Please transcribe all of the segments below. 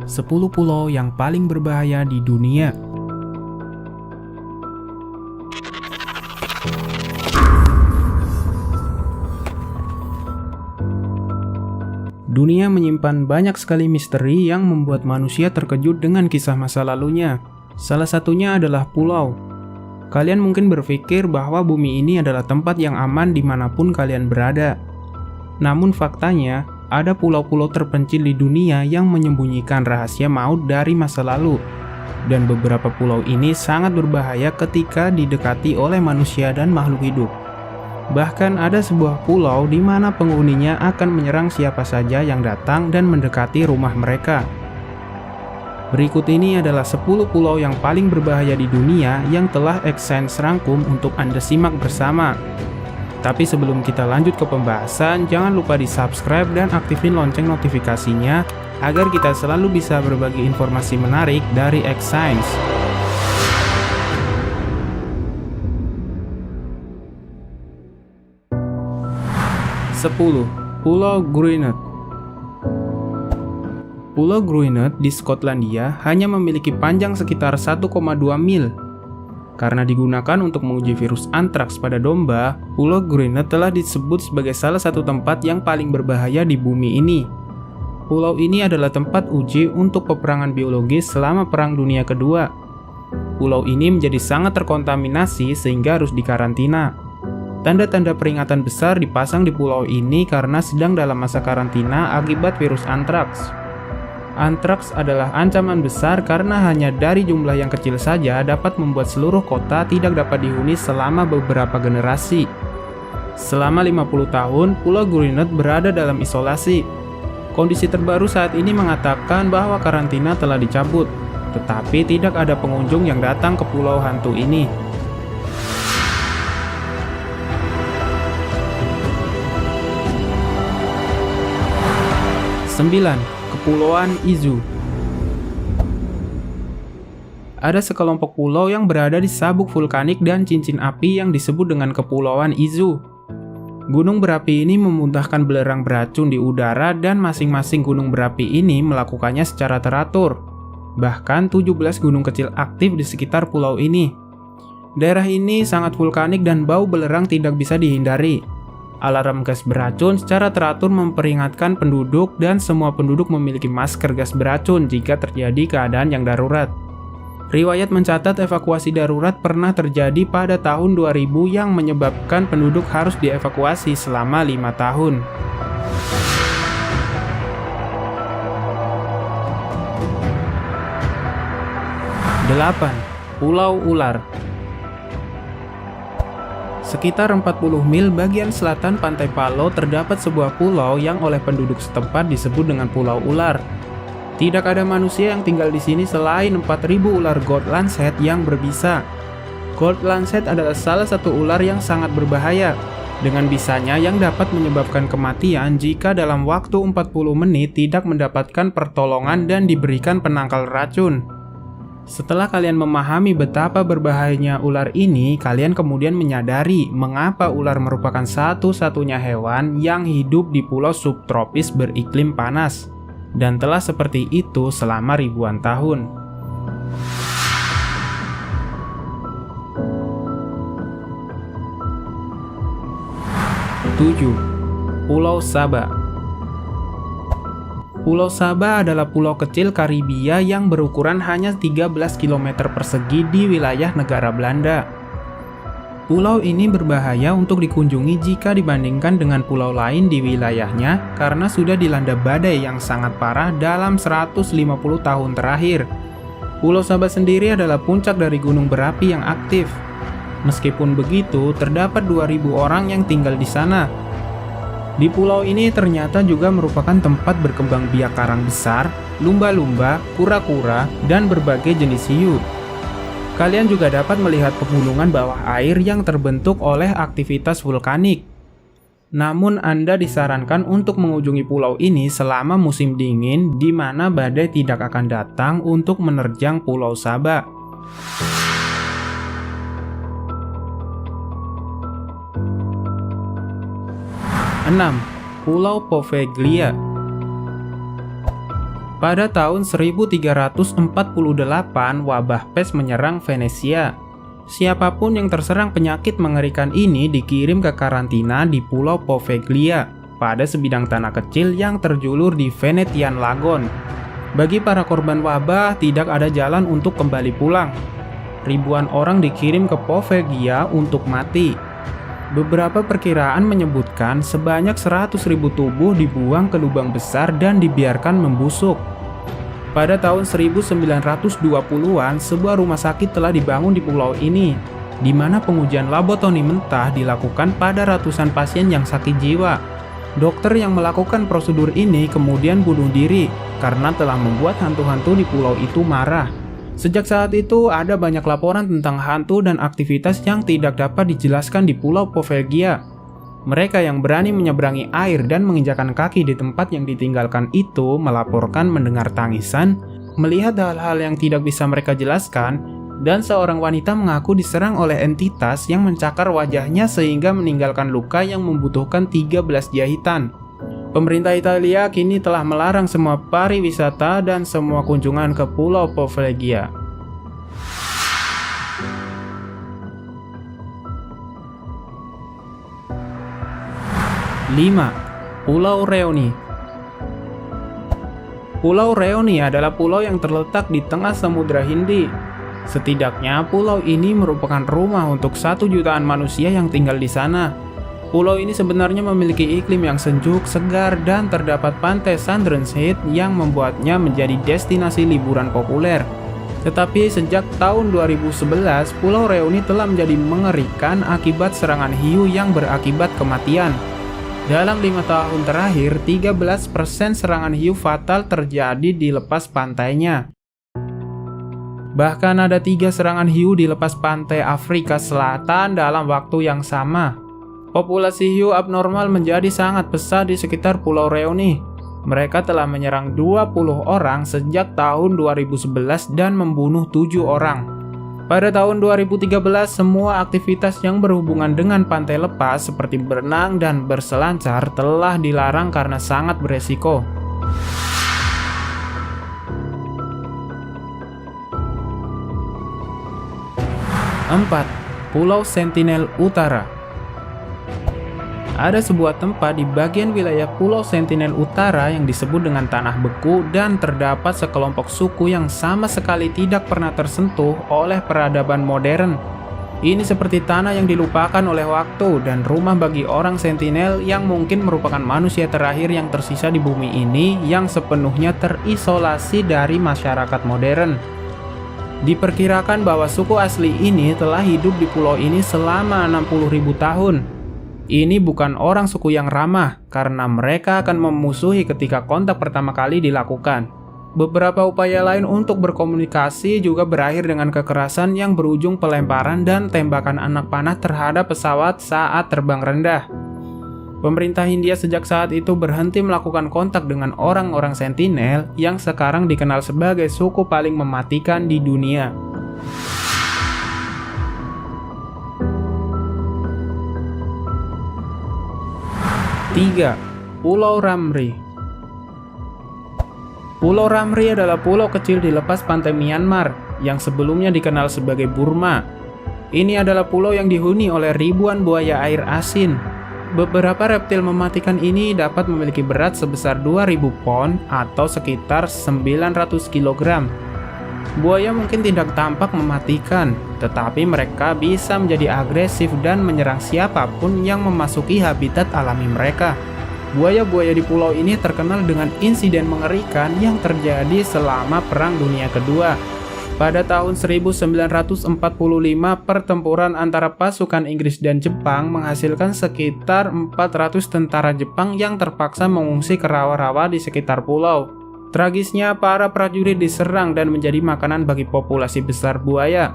10 pulau yang paling berbahaya di dunia. Dunia menyimpan banyak sekali misteri yang membuat manusia terkejut dengan kisah masa lalunya. Salah satunya adalah pulau. Kalian mungkin berpikir bahwa bumi ini adalah tempat yang aman dimanapun kalian berada. Namun faktanya, ada pulau-pulau terpencil di dunia yang menyembunyikan rahasia maut dari masa lalu. Dan beberapa pulau ini sangat berbahaya ketika didekati oleh manusia dan makhluk hidup. Bahkan ada sebuah pulau di mana penghuninya akan menyerang siapa saja yang datang dan mendekati rumah mereka. Berikut ini adalah 10 pulau yang paling berbahaya di dunia yang telah X-Science rangkum untuk Anda simak bersama. Tapi sebelum kita lanjut ke pembahasan, jangan lupa di-subscribe dan aktifin lonceng notifikasinya agar kita selalu bisa berbagi informasi menarik dari X-Science. 10. Pulau Gruinet. Pulau Gruinet di Skotlandia hanya memiliki panjang sekitar 1,2 mil. Karena digunakan untuk menguji virus antraks pada domba, Pulau Gruinet telah disebut sebagai salah satu tempat yang paling berbahaya di bumi ini. Pulau ini adalah tempat uji untuk peperangan biologis selama Perang Dunia Kedua. Pulau ini menjadi sangat terkontaminasi sehingga harus dikarantina. Tanda-tanda peringatan besar dipasang di pulau ini karena sedang dalam masa karantina akibat virus antraks. Antraks adalah ancaman besar karena hanya dari jumlah yang kecil saja dapat membuat seluruh kota tidak dapat dihuni selama beberapa generasi. Selama 50 tahun, Pulau Gruinet berada dalam isolasi. Kondisi terbaru saat ini mengatakan bahwa karantina telah dicabut, tetapi tidak ada pengunjung yang datang ke pulau hantu ini. 9. Kepulauan Izu. Ada sekelompok pulau yang berada di sabuk vulkanik dan cincin api yang disebut dengan Kepulauan Izu. Gunung berapi ini memuntahkan belerang beracun di udara dan masing-masing gunung berapi ini melakukannya secara teratur. Bahkan 17 gunung kecil aktif di sekitar pulau ini. Daerah ini sangat vulkanik dan bau belerang tidak bisa dihindari. Alarm gas beracun secara teratur memperingatkan penduduk dan semua penduduk memiliki masker gas beracun jika terjadi keadaan yang darurat. Riwayat mencatat evakuasi darurat pernah terjadi pada tahun 2000 yang menyebabkan penduduk harus dievakuasi selama 5 tahun. Delapan. Pulau Ular. Sekitar 40 mil bagian selatan pantai Palau terdapat sebuah pulau yang oleh penduduk setempat disebut dengan Pulau Ular. Tidak ada manusia yang tinggal di sini selain 4.000 ular gold lancet yang berbisa. Gold lancet adalah salah satu ular yang sangat berbahaya, dengan bisanya yang dapat menyebabkan kematian jika dalam waktu 40 menit tidak mendapatkan pertolongan dan diberikan penangkal racun. Setelah kalian memahami betapa berbahayanya ular ini, kalian kemudian menyadari mengapa ular merupakan satu-satunya hewan yang hidup di pulau subtropis beriklim panas, dan telah seperti itu selama ribuan tahun. Tujuh. Pulau Saba. Pulau Saba adalah pulau kecil Karibia yang berukuran hanya 13 km persegi di wilayah negara Belanda. Pulau ini berbahaya untuk dikunjungi jika dibandingkan dengan pulau lain di wilayahnya karena sudah dilanda badai yang sangat parah dalam 150 tahun terakhir. Pulau Saba sendiri adalah puncak dari gunung berapi yang aktif. Meskipun begitu, terdapat 2.000 orang yang tinggal di sana. Di pulau ini ternyata juga merupakan tempat berkembang biak karang besar, lumba-lumba, kura-kura, dan berbagai jenis hiu. Kalian juga dapat melihat pegunungan bawah air yang terbentuk oleh aktivitas vulkanik. Namun Anda disarankan untuk mengunjungi pulau ini selama musim dingin di mana badai tidak akan datang untuk menerjang Pulau Saba. 6. Pulau Poveglia. Pada tahun 1348, wabah pes menyerang Venesia. Siapapun yang terserang penyakit mengerikan ini dikirim ke karantina di Pulau Poveglia pada sebidang tanah kecil yang terjulur di Venetian Lagoon. Bagi para korban wabah, tidak ada jalan untuk kembali pulang. Ribuan orang dikirim ke Poveglia untuk mati. Beberapa perkiraan menyebutkan sebanyak 100.000 tubuh dibuang ke lubang besar dan dibiarkan membusuk. Pada tahun 1920-an, sebuah rumah sakit telah dibangun di pulau ini, di mana pengujian lobotomi mentah dilakukan pada ratusan pasien yang sakit jiwa. Dokter yang melakukan prosedur ini kemudian bunuh diri karena telah membuat hantu-hantu di pulau itu marah. Sejak saat itu, ada banyak laporan tentang hantu dan aktivitas yang tidak dapat dijelaskan di Pulau Poveglia. Mereka yang berani menyeberangi air dan menginjakan kaki di tempat yang ditinggalkan itu melaporkan mendengar tangisan, melihat hal-hal yang tidak bisa mereka jelaskan, dan seorang wanita mengaku diserang oleh entitas yang mencakar wajahnya sehingga meninggalkan luka yang membutuhkan 13 jahitan. Pemerintah Italia kini telah melarang semua pariwisata dan semua kunjungan ke Pulau Poveglia. 5. Pulau Rioni. Pulau Rioni adalah pulau yang terletak di tengah Samudra Hindi. Setidaknya pulau ini merupakan rumah untuk 1 jutaan manusia yang tinggal di sana. Pulau ini sebenarnya memiliki iklim yang sejuk, segar, dan terdapat pantai Sandringham Head yang membuatnya menjadi destinasi liburan populer. Tetapi sejak tahun 2011, Pulau Rioni telah menjadi mengerikan akibat serangan hiu yang berakibat kematian. Dalam 5 tahun terakhir, 13% serangan hiu fatal terjadi di lepas pantainya. Bahkan ada 3 serangan hiu di lepas pantai Afrika Selatan dalam waktu yang sama. Populasi hiu abnormal menjadi sangat besar di sekitar Pulau Rioni. Mereka telah menyerang 20 orang sejak tahun 2011 dan membunuh 7 orang. Pada tahun 2013, semua aktivitas yang berhubungan dengan pantai lepas seperti berenang dan berselancar telah dilarang karena sangat beresiko. Empat, Pulau Sentinel Utara. Ada sebuah tempat di bagian wilayah Pulau Sentinel Utara yang disebut dengan Tanah Beku dan terdapat sekelompok suku yang sama sekali tidak pernah tersentuh oleh peradaban modern. Ini seperti tanah yang dilupakan oleh waktu dan rumah bagi orang Sentinel yang mungkin merupakan manusia terakhir yang tersisa di bumi ini yang sepenuhnya terisolasi dari masyarakat modern. Diperkirakan bahwa suku asli ini telah hidup di pulau ini selama 60.000 tahun. Ini bukan orang suku yang ramah, karena mereka akan memusuhi ketika kontak pertama kali dilakukan. Beberapa upaya lain untuk berkomunikasi juga berakhir dengan kekerasan yang berujung pelemparan dan tembakan anak panah terhadap pesawat saat terbang rendah. Pemerintah Hindia sejak saat itu berhenti melakukan kontak dengan orang-orang Sentinel yang sekarang dikenal sebagai suku paling mematikan di dunia. 3. Pulau Ramri. Pulau Ramri adalah pulau kecil di lepas pantai Myanmar yang sebelumnya dikenal sebagai Burma. Ini adalah pulau yang dihuni oleh ribuan buaya air asin. Beberapa reptil mematikan ini dapat memiliki berat sebesar 2000 pon atau sekitar 900 kg. Buaya mungkin tidak tampak mematikan, tetapi mereka bisa menjadi agresif dan menyerang siapapun yang memasuki habitat alami mereka. Buaya-buaya di pulau ini terkenal dengan insiden mengerikan yang terjadi selama Perang Dunia Kedua. Pada tahun 1945, pertempuran antara pasukan Inggris dan Jepang menghasilkan sekitar 400 tentara Jepang yang terpaksa mengungsi ke rawa-rawa di sekitar pulau. Tragisnya, para prajurit diserang dan menjadi makanan bagi populasi besar buaya.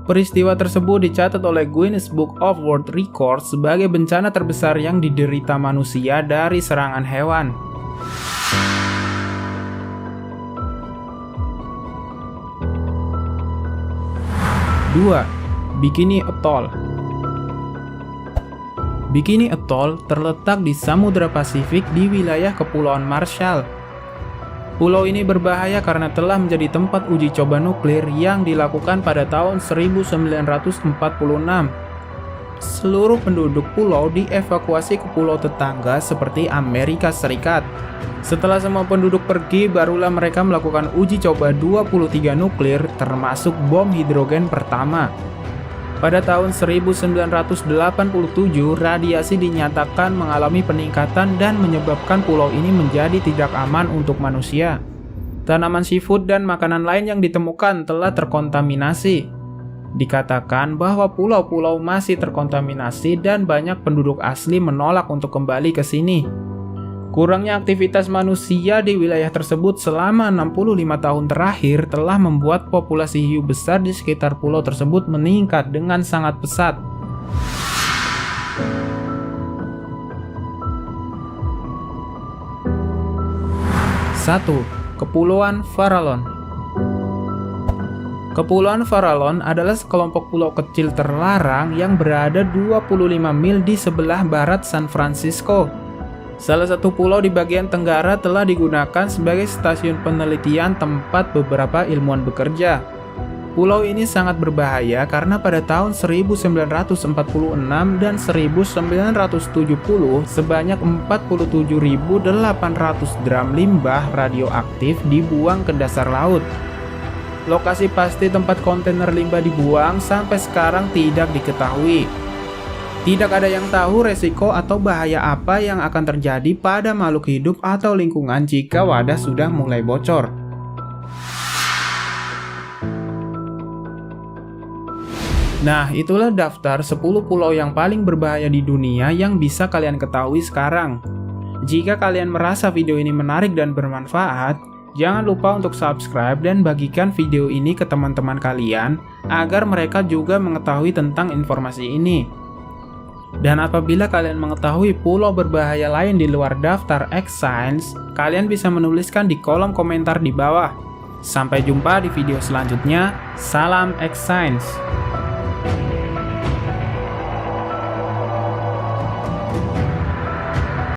Peristiwa tersebut dicatat oleh Guinness Book of World Records sebagai bencana terbesar yang diderita manusia dari serangan hewan. Dua, Bikini Atoll. Bikini Atoll terletak di Samudra Pasifik di wilayah Kepulauan Marshall. Pulau ini berbahaya karena telah menjadi tempat uji coba nuklir yang dilakukan pada tahun 1946. Seluruh penduduk pulau dievakuasi ke pulau tetangga seperti Amerika Serikat. Setelah semua penduduk pergi, barulah mereka melakukan uji coba 23 nuklir termasuk bom hidrogen pertama. Pada tahun 1987, radiasi dinyatakan mengalami peningkatan dan menyebabkan pulau ini menjadi tidak aman untuk manusia. Tanaman seafood dan makanan lain yang ditemukan telah terkontaminasi. Dikatakan bahwa pulau-pulau masih terkontaminasi dan banyak penduduk asli menolak untuk kembali ke sini. Kurangnya aktivitas manusia di wilayah tersebut selama 65 tahun terakhir telah membuat populasi hiu besar di sekitar pulau tersebut meningkat dengan sangat pesat. Satu, Kepulauan Farallon. Kepulauan Farallon adalah sekelompok pulau kecil terlarang yang berada 25 mil di sebelah barat San Francisco. Salah satu pulau di bagian tenggara telah digunakan sebagai stasiun penelitian tempat beberapa ilmuwan bekerja. Pulau ini sangat berbahaya karena pada tahun 1946 dan 1970 sebanyak 47.800 drum limbah radioaktif dibuang ke dasar laut. Lokasi pasti tempat kontainer limbah dibuang sampai sekarang tidak diketahui. Tidak ada yang tahu resiko atau bahaya apa yang akan terjadi pada makhluk hidup atau lingkungan jika wadah sudah mulai bocor. Nah, itulah daftar 10 pulau yang paling berbahaya di dunia yang bisa kalian ketahui sekarang. Jika kalian merasa video ini menarik dan bermanfaat, jangan lupa untuk subscribe dan bagikan video ini ke teman-teman kalian agar mereka juga mengetahui tentang informasi ini. Dan apabila kalian mengetahui pulau berbahaya lain di luar daftar X-Science, kalian bisa menuliskan di kolom komentar di bawah. Sampai jumpa di video selanjutnya. Salam X-Science.